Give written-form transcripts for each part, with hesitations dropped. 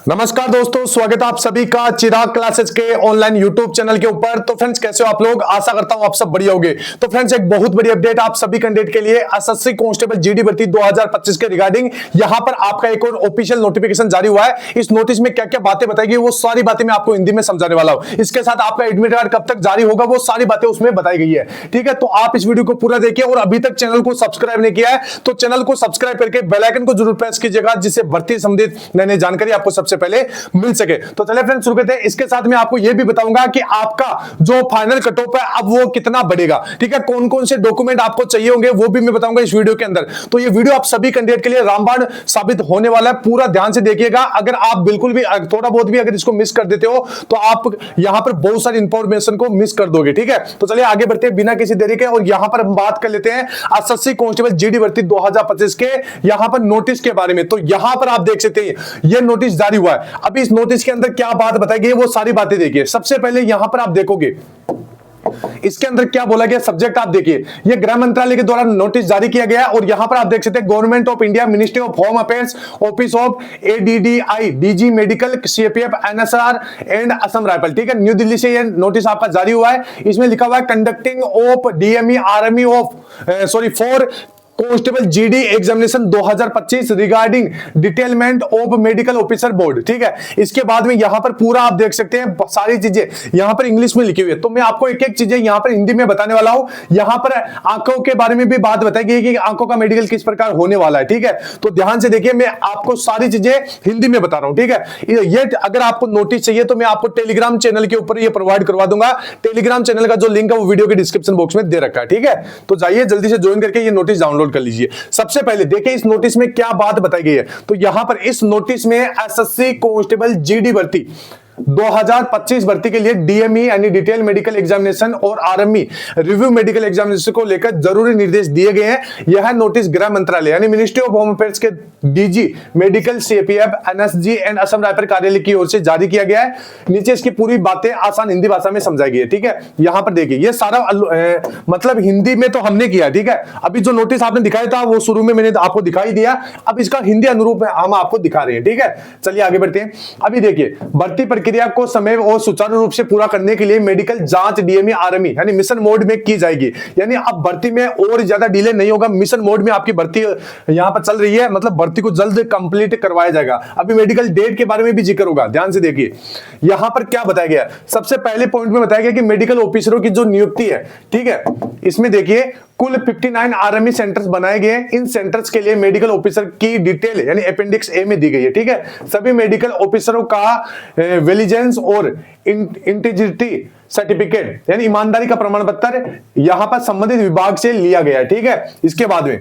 नमस्कार दोस्तों, स्वागत है आप सभी का चिराग क्लासेस के ऑनलाइन यूट्यूब चैनल के ऊपर। तो फ्रेंड्स, कैसे हो आप लोग? आशा करता हूं आप सब बढ़िया होंगे। तो फ्रेंड्स, एक बहुत बड़ी अपडेट आप सभी कैंडिडेट के लिए एसएससी कांस्टेबल जीडी भर्ती 2025 के रिगार्डिंग यहां पर आपका एक और ऑफिशियल नोटिफिकेशन जारी हुआ है। इस नोटिस में क्या क्या बातें बताएगी वो सारी बातें मैं आपको हिंदी में समझाने वाला हूं। इसके साथ आपका एडमिट कार्ड कब तक जारी होगा वो सारी बातें उसमें बताई गई है। ठीक है, तो आप इस वीडियो को पूरा देखिए और अभी तक चैनल को सब्सक्राइब नहीं किया है तो चैनल को सब्सक्राइब करके बेल आइकन को जरूर प्रेस कीजिएगा, जिससे भर्ती संबंधित नई नई जानकारी आपको सबसे पहले मिल सके। तो चलिए फ्रेंड्स, शुरू करते हैं। इसके साथ मैं आपको यह भी बताऊंगा कि आपका जो फाइनल कट ऑफ है अब वो कितना बढ़ेगा। ठीक है, कौन कौन से डॉक्यूमेंट आपको चाहिए होंगे वो भी मैं बताऊंगा इस वीडियो के अंदर। तो ये वीडियो आप सभी कैंडिडेट के लिए रामबाण साबित होने वाला है, पूरा ध्यान से देखिएगा। अगर आप बिल्कुल भी थोड़ा बहुत भी अगर इसको मिस कर देते हो तो आप यहां पर बहुत सारी इंफॉर्मेशन को मिस कर दोगे। ठीक है, तो चलिए आगे बढ़ते हैं बिना किसी देरी के और यहां पर हम बात कर लेते हैं एसएससी कांस्टेबल जीडी भर्ती 2025 के यहां पर नोटिस के बारे में। तो यहां पर आप देख सकते हैं ये नोटिस जारी हुआ है। अभी इस नोटिस के अंदर क्या बात बताई गई वो सारी बातें देखिए। सबसे पहले यहां पर आप देखोगे इसके अंदर क्या बोला गया, सब्जेक्ट आप देखिए। ये गृह मंत्रालय के द्वारा नोटिस जारी किया गया और यहां पर आप देख सकते हैं government of India, ministry of home affairs, office of ADDI, DG medical, CAPF, NSR and Assam rifle. ठीक है, न्यू दिल्ली से ये नोटिस आपका जारी हुआ है। इसमें लिखा हुआ है conducting of DME army for constable GD examination 2025 regarding detailment of medical officer board. ठीक है, इसके बाद में यहां पर पूरा आप देख सकते हैं सारी चीजें यहां पर इंग्लिश में लिखी हुई है। तो मैं आपको एक एक चीजें यहां पर हिंदी में बताने वाला हूं। यहां पर आंखों के बारे में भी बात बताई गई कि आंखों का मेडिकल किस प्रकार होने वाला है। ठीक है, तो ध्यान से देखिए, मैं आपको सारी चीजें हिंदी में बता रहा हूं। ठीक है, ये अगर आपको नोटिस चाहिए तो मैं आपको टेलीग्राम चैनल के ऊपर ये प्रोवाइड करवा दूंगा। टेलीग्राम चैनल का जो लिंक है वो वीडियो के डिस्क्रिप्शन बॉक्स में दे रखा है। ठीक है, तो जाइए जल्दी से ज्वाइन करके ये नोटिस डाउनलोड कर लीजिए। सबसे पहले देखिए इस नोटिस में क्या बात बताई गई है। तो यहां पर इस नोटिस में एसएससी कांस्टेबल जीडी भर्ती 2025 भर्ती के लिए डीएमई यानी डिटेल मेडिकल एग्जामिनेशन और आरएमई रिव्यू मेडिकल एग्जामिनेशन को लेकर जरूरी निर्देश दिए गए हैं। यह नोटिस गृह मंत्रालय यानी मिनिस्ट्री ऑफ होम अफेयर्स के DG medical, CAPF, NSG and Assam rifle कार्यालय की ओर से जारी किया गया है। नीचे इसकी पूरी बातें आसान हिंदी भाषा में समझाई गई है। ठीक है, यहां पर देखिए ये सारा मतलब हिंदी में तो हमने किया। ठीक है, अभी जो नोटिस आपने दिखाया था वो शुरू में मैंने आपको दिखाई दिया, अब इसका हिंदी अनुरूप हम आपको दिखा रहे हैं। ठीक है, चलिए आगे बढ़ते हैं। अभी देखिए भर्ती प्रक्रिया को समय और सुचारू रूप से पूरा करने के लिए मेडिकल जांच डीएमई आरएमई यानी मिशन मोड में की जाएगी। यानी अब भर्ती में और ज्यादा डिले नहीं होगा, मिशन मोड में आपकी भर्ती यहां पर चल रही है, मतलब भर्ती को जल्द कंप्लीट करवाया जाएगा। अभी मेडिकल डेट के बारे में भी जिक्र होगा, ध्यान से देखिए। यहां पर क्या बताया गया, सबसे पहले पॉइंट में बताया गया कि मेडिकल ऑफिसरों की जो नियुक्ति है, ठीक है, इसमें देखिए कुल 59 आरएमई सेंटर्स बनाए गए हैं। इन सेंटर्स के लिए मेडिकल ऑफिसर की डिटेल यानी अपेंडिक्स ए में दी गई है। ठीक है, सभी मेडिकल ऑफिसरों का वेलिजेंस और इंटीग्रिटी सर्टिफिकेट यानी ईमानदारी का प्रमाण पत्र यहां पर संबंधित विभाग से लिया गया है। ठीक है, इसके बाद में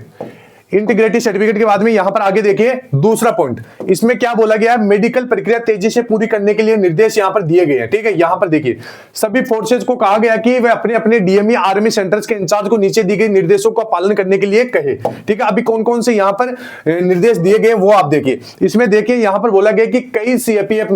इंटीग्रिटी सर्टिफिकेट के बाद में यहां पर आगे देखिए दूसरा पॉइंट, इसमें क्या बोला गया है, मेडिकल प्रक्रिया तेजी से पूरी करने के लिए निर्देश यहां पर दिए गए हैं। ठीक है, यहां पर देखिए सभी फोर्सेज को कहा गया कि वे अपने अपने डीएमई आर्मी सेंटर्स के इंचार्ज को नीचे दी गई निर्देशों का पालन करने के लिए कहे। ठीक है, अभी कौन कौन से यहां पर निर्देश दिए गए वो आप देखिए। इसमें देखिए यहां पर बोला गया कि कई सीएपीएफ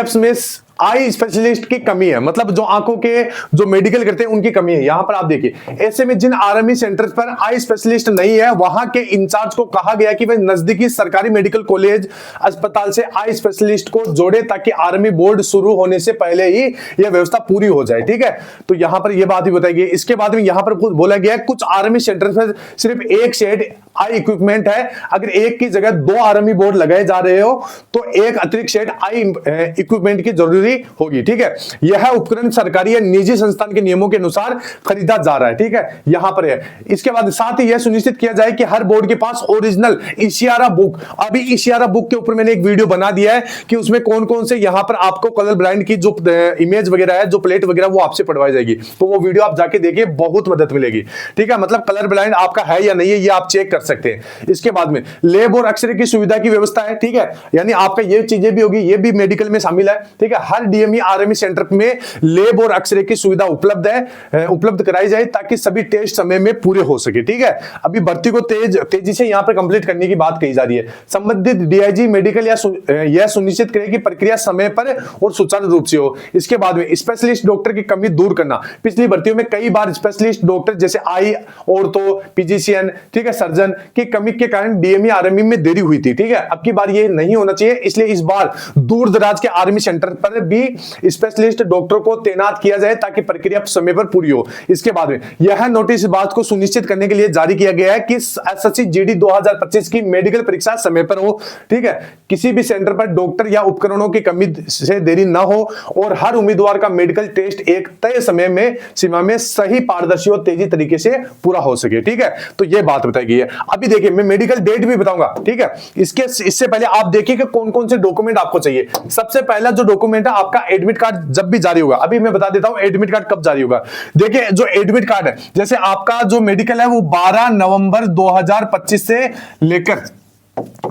में आई स्पेशलिस्ट की कमी है, मतलब जो आंखों के जो मेडिकल करते हैं उनकी कमी है। यहां पर आप देखिए ऐसे में जिन आर्मी सेंटर्स पर आई स्पेशलिस्ट नहीं है वहां के इंचार्ज को कहा गया कि वे नजदीकी सरकारी मेडिकल कॉलेज अस्पताल से आई स्पेशलिस्ट को जोड़े ताकि आर्मी बोर्ड शुरू होने से पहले ही यह व्यवस्था पूरी हो जाए। ठीक है, तो यहां पर यह बात भी बताई गई। इसके बाद में यहां पर बोला गया कुछ आर्मी सेंटर्स पर सिर्फ एक सेट आई इक्विपमेंट है, अगर एक की जगह 2 आर्मी बोर्ड लगाए जा रहे हो तो एक अतिरिक्त सेट आई इक्विपमेंट की जरूरी होगी। ठीक है, यह उपकरण सरकारी या निजी संस्थान के नियमों के अनुसार खरीदा जा रहा है। ठीक है, यहां पर है। इसके बाद साथ ही यह सुनिश्चित किया जाए कि हर बोर्ड के पास ओरिजिनल इशियारा बुक, अभी इशियारा बुक के ऊपर मैंने एक वीडियो बना दिया है कि उसमें कौन कौन से यहां पर आपको कलर ब्लाइंड की जो इमेज वगैरह है, जो प्लेट वगैरह वो आपसे पढ़वाई जाएगी। तो वो वीडियो आप जाके देखिए, बहुत मदद मिलेगी। ठीक है, मतलब कलर ब्लाइंड आपका है या नहीं है ये आप चेक कर सकते हैं। इसके बाद में लैब और एक्सरे की सुविधा की व्यवस्था है। ठीक है, यानी आपका ये चीजें भी होगी, ये भी मेडिकल में शामिल है। ठीक है, हर डीएमई आरएमई सेंटर में लैब और एक्सरे की सुविधा उपलब्ध कराई जाए ताकि सभी टेस्ट समय में पूरे हो सके। ठीक है, अभी भर्ती को तेजी से यहां पर कंप्लीट करने की बात कही जा रही है। संबंधित डीआईजी मेडिकल यह सुनिश्चित करे कि प्रक्रिया समय पर और सुचारू रूप से हो। इसके बाद में स्पेशलिस्ट डॉक्टर की कमी दूर करना। पिछली भर्तियों में कई बार स्पेशलिस्ट डॉक्टर जैसे आई, ऑर्थो, फिजिशियन, ठीक है, सर्जन की कमी के कारण डीएमई आरएमई में देरी हुई थी। ठीक है, अब की बार ये नहीं होना चाहिए, इसलिए इस बार दूर दराज के आर्मी सेंटर पर भी स्पेशलिस्ट डॉक्टर को तैनात किया जाए ताकि प्रक्रिया समय पर पूरी हो। इसके बाद में यह नोटिस बात को सुनिश्चित करने के लिए जारी किया गया है कि एसएससी जीडी 2025 की मेडिकल परीक्षा समय पर हो। ठीक है, किसी भी सेंटर पर डॉक्टर या उपकरणों की कमी से देरी न हो और हर उम्मीदवार का मेडिकल टेस्ट एक तय समय में सीमा में सही, पारदर्शी और तेजी तरीके से पूरा हो सके। ठीक है, तो यह बात बताई गई है। अभी देखिए मैं मेडिकल डेट भी बताऊंगा। ठीक है, इससे पहले आप देखिए कि कौन कौन से डॉक्यूमेंट आपको चाहिए। सबसे पहला जो डॉक्यूमेंट है आपका एडमिट कार्ड जब भी जारी होगा। अभी मैं बता देता हूं एडमिट कार्ड कब जारी होगा। देखिए जो एडमिट कार्ड है, जैसे आपका जो मेडिकल है वो 12 नवंबर 2025 से लेकर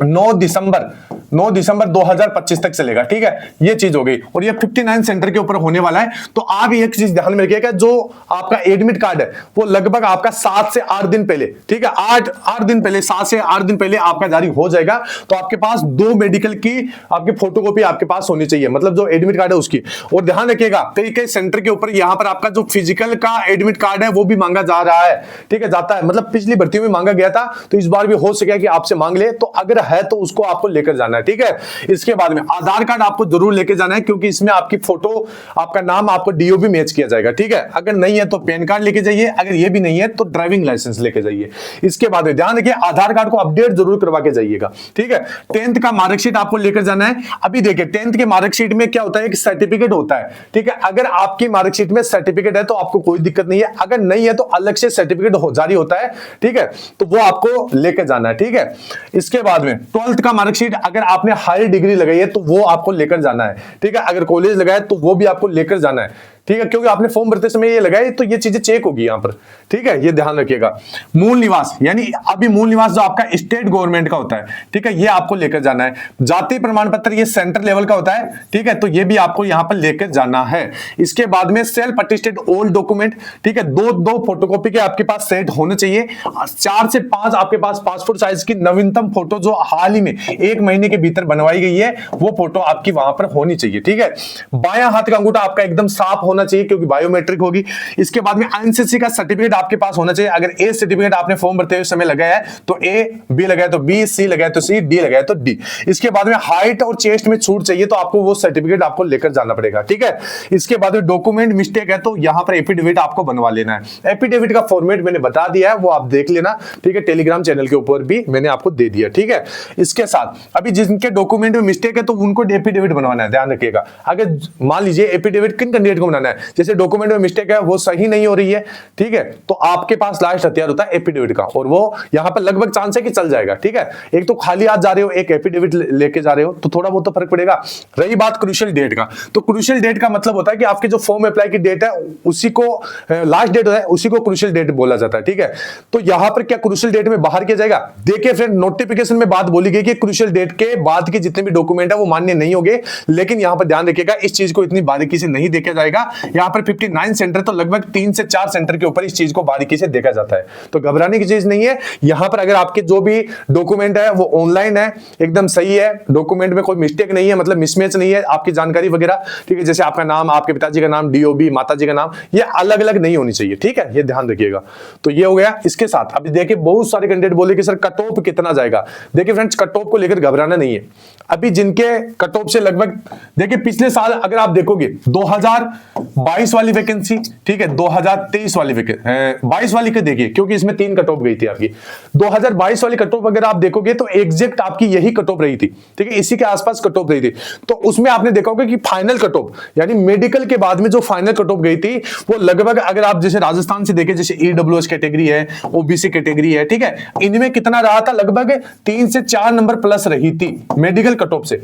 9 दिसंबर 2025 तक चलेगा। ठीक है, ये चीज हो गई और ये 59 सेंटर के ऊपर होने वाला है। तो आप एक चीज ध्यान में रखिएगा, जो आपका एडमिट कार्ड है वो लगभग आपका 7 से 8 दिन पहले, ठीक है, 8 दिन पहले, 7 से 8 दिन पहले आपका जारी हो जाएगा। तो आपके पास 2 मेडिकल की आपकी फोटोकॉपी आपके पास होनी चाहिए, मतलब जो एडमिट कार्ड है उसकी। और ध्यान रखिएगा कई कई सेंटर के ऊपर यहां पर आपका जो फिजिकल का एडमिट कार्ड है वो भी मांगा जा रहा है। ठीक है, जाता है, मतलब पिछली भर्तियों में मांगा गया था, तो इस बार भी हो सके कि आपसे मांग ले, तो अगर है तो उसको आपको लेकर जाना है। ठीक है, इसके बाद में आधार कार्ड आपको जरूर लेके जाना है, क्योंकि इसमें आपकी फोटो, आपका नाम, आपको डीओबी मैच किया जाएगा। ठीक है, अगर नहीं है तो पैन कार्ड लेके जाइए, अगर ये भी नहीं है तो ड्राइविंग लाइसेंस लेके जाइए। इसके बाद में ध्यान रखिए आधार कार्ड को अपडेट जरूर करवा के जाइएगा। ठीक है, 10th का मार्कशीट आपको लेकर जाना है। अभी देखिए 10th के मार्कशीट में क्या होता है, एक सर्टिफिकेट होता है। ठीक है, अगर आपकी मार्कशीट में सर्टिफिकेट है तो आपको कोई दिक्कत नहीं है, अगर नहीं है तो अलग से सर्टिफिकेट जारी होता है। ठीक है, तो वो आपको लेकर जाना है। ठीक है, इसके बाद में 12th का मार्कशीट, अगर आपने हाई डिग्री लगाई है तो वो आपको लेकर जाना है। ठीक है, अगर कॉलेज लगाए तो वो भी आपको लेकर जाना है। ठीक है, क्योंकि आपने फॉर्म भरते समय ये लगाए तो ये चीजें चेक होगी यहां पर। ठीक है, ये ध्यान रखिएगा। मूल निवास, यानी अभी मूल निवास जो आपका स्टेट गवर्नमेंट का होता है, ठीक है, ये आपको लेकर जाना है। जाति प्रमाण पत्र ये सेंट्रल लेवल का होता है। ठीक है, तो ये भी आपको यहां पर लेकर जाना है। इसके बाद में सेल्फ अटेस्टेड ओल्ड डॉक्यूमेंट, ठीक है, दो फोटोकॉपी के आपके पास सेट होने चाहिए। 4 से 5 आपके पास पासपोर्ट साइज की नवीनतम फोटो जो हाल ही में 1 महीने के भीतर बनवाई गई है, वो फोटो आपकी वहां पर होनी चाहिए। ठीक है, बायां हाथ का अंगूठा आपका एकदम साफ होना चाहिए, क्योंकि बायोमेट्रिक होगी। इसके बाद में एनसीसी का सर्टिफिकेट आपके पास होना चाहिए। अगर ए सर्टिफिकेट आपने फॉर्म भरते हुए समय लगाया है तो ए, बी लगाया तो बी, सी लगाया तो सी, डी लगाया तो डी। इसके बाद में हाइट और चेस्ट में छूट चाहिए तो आपको वो सर्टिफिकेट आपको लेकर जाना पड़ेगा। ठीक है, इसके बाद में डॉक्यूमेंट मिस्टेक है तो यहां पर एफिडेविट आपको बनवा लेना है। एफिडेविट का फॉर्मेट मैंने बता दिया है, वो आप देख लेना। ठीक है, टेलीग्राम चैनल के ऊपर भी मैंने आपको दे दिया। ठीक है, इसके साथ अभी जिनके डॉक्यूमेंट में मिस्टेक है तो उनको एफिडेविट बनवाना है, ध्यान रखिएगा। अगर मान लीजिए एफिडेविट किन कैंडिडेट को बनाना है, जैसे डॉक्यूमेंट में मिस्टेक है, वो सही नहीं हो रही है, ठीक है, तो आपके पास लास्ट हथियार होता है एफिडेविट का, और वो यहां पर लगभग चांस है कि चल जाएगा। ठीक है, एक तो खाली हाथ जा रहे हो, एक एफिडेविट लेके जा रहे हो, तो थोड़ा बहुत तो फर्क पड़ेगा। रही बात क्रूशियल डेट का, तो क्रूशियल डेट का मतलब होता है कि आपके जो फॉर्म अप्लाई की डेट है उसी को लास्ट डेट है, उसी को क्रूशियल डेट बोला जाता है। ठीक है, तो यहां पर क्या क्रूशियल डेट में बाहर किया जाएगा? देखिए फ्रेंड, नोटिफिकेशन में बात बोली गई कि क्रूशियल डेट के बाद के जितने भी डॉक्यूमेंट है वो मान्य नहीं होंगे, लेकिन यहां पर ध्यान रखिएगा इस चीज को इतनी बारीकी से नहीं देखा जाएगा। यहां पर 59 सेंटर तो लगभग 3 से 4 सेंटर के ऊपर इस चीज को बारीकी से देखा जाता है, तो घबराने की चीज नहीं है। यहां पर अगर आपके जो भी डॉक्यूमेंट है वो ऑनलाइन है, एकदम सही है, डॉक्यूमेंट में कोई मिस्टेक नहीं है, मतलब मिसमैच नहीं है, आपकी जानकारी वगैरह, ठीक है, जैसे आपका नाम, आपके पिताजी का नाम, डीओबी, माताजी का नाम, ये अलग अलग नहीं होनी चाहिए। ठीक है, ये ध्यान रखिएगा। तो ये हो गया। इसके साथ अभी देखिए बहुत सारे कैंडिडेट बोले कि सर कट ऑफ कितना जाएगा। देखिए फ्रेंड्स, कट ऑफ को लेकर घबराना नहीं है। अभी जिनके कट ऑफ से लगभग, देखिए पिछले साल अगर आप देखोगे 2022 वाली वैकेंसी, ठीक है, 2023 वाली 22 वाली के देखिए, क्योंकि इसमें 3 कट ऑफ गई थी आपकी। 2022 वाली कट ऑफ अगर आप देखोगे तो एग्जैक्ट आपकी यही कट ऑफ रही थी। ठीक है, इसी के आसपास कट ऑफ रही थी। तो उसमें आपने देखा होगा कि फाइनल कट ऑफ, यानी मेडिकल के बाद में जो फाइनल कट ऑफ गई थी वो लगभग, अगर आप जैसे राजस्थान से देखें, जैसे ईडब्ल्यूएस कैटेगरी है, ओबीसी कैटेगरी है, ठीक है, इनमें कितना रहा था? लगभग 3 से 4 नंबर प्लस रही थी मेडिकल कट ऑफ से।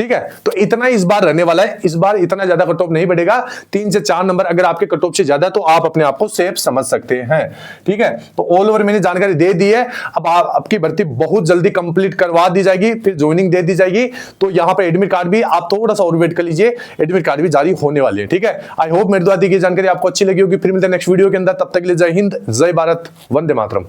ठीक है, तो इतना इस बार रहने वाला है। इस बार इतना ज्यादा कट ऑफ नहीं बढ़ेगा, 3 से 4 नंबर अगर आपके कट ऑफ से ज्यादा तो आप अपने आप को सेफ समझ सकते हैं। ठीक है, तो ऑल ओवर मैंने जानकारी दे दी है। अब आपकी भर्ती बहुत जल्दी कंप्लीट करवा दी जाएगी, फिर ज्वाइनिंग दे दी जाएगी। तो यहां पर एडमिट कार्ड भी आप थोड़ा सा और वेट कर लीजिए, एडमिट कार्ड भी जारी होने वाले हैं। ठीक है, आई होप मेरे द्वारा दी गई जानकारी आपको अच्छी लगी होगी। फिर मिलते हैं नेक्स्ट वीडियो के अंदर, तब तक के लिए जय हिंद, जय भारत, वंदे मातरम।